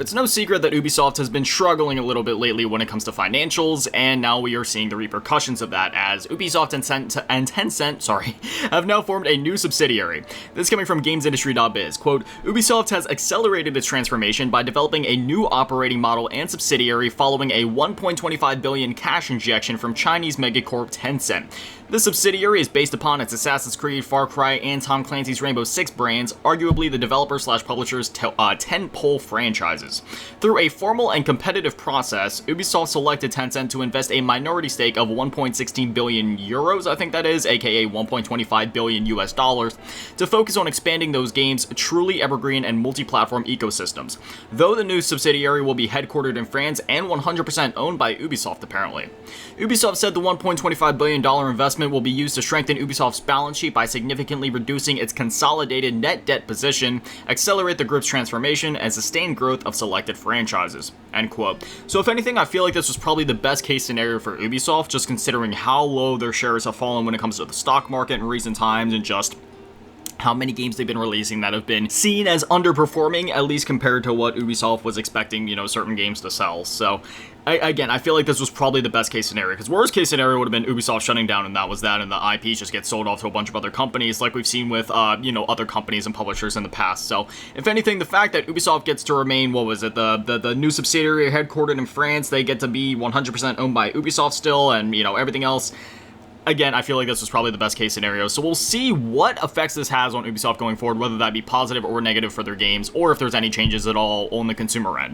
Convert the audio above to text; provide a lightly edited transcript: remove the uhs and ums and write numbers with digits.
It's no secret that Ubisoft has been struggling a little bit lately when it comes to financials, and now we are seeing the repercussions of that as Ubisoft and Tencent, have now formed a new subsidiary. This is coming from GamesIndustry.biz. Quote, Ubisoft has accelerated its transformation by developing a new operating model and subsidiary following a 1.25 billion cash injection from Chinese megacorp Tencent. This subsidiary is based upon its Assassin's Creed, Far Cry, and Tom Clancy's Rainbow Six brands, arguably the developer/publisher's tentpole franchises. Through a formal and competitive process, Ubisoft selected Tencent to invest a minority stake of 1.16 billion euros, I think that is, aka 1.25 billion US dollars, to focus on expanding those games' truly evergreen and multi-platform ecosystems. Though the new subsidiary will be headquartered in France and 100% owned by Ubisoft, apparently. Ubisoft said the $1.25 billion investment will be used to strengthen Ubisoft's balance sheet by significantly reducing its consolidated net debt position, accelerate the group's transformation, and sustain growth of selected franchises. End quote. So if anything, I feel like this was probably the best case scenario for Ubisoft, just considering how low their shares have fallen when it comes to the stock market in recent times and just how many games they've been releasing that have been seen as underperforming, at least compared to what Ubisoft was expecting, certain games to sell. So, I feel like this was probably the best case scenario, because worst case scenario would have been Ubisoft shutting down and that was that, and the IPs just get sold off to a bunch of other companies, like we've seen with, other companies and publishers in the past. So, if anything, the fact that Ubisoft gets to remain, the new subsidiary headquartered in France, they get to be 100% owned by Ubisoft still, and, everything else. Again, I feel like this was probably the best case scenario, so we'll see what effects this has on Ubisoft going forward, whether that be positive or negative for their games, or if there's any changes at all on the consumer end.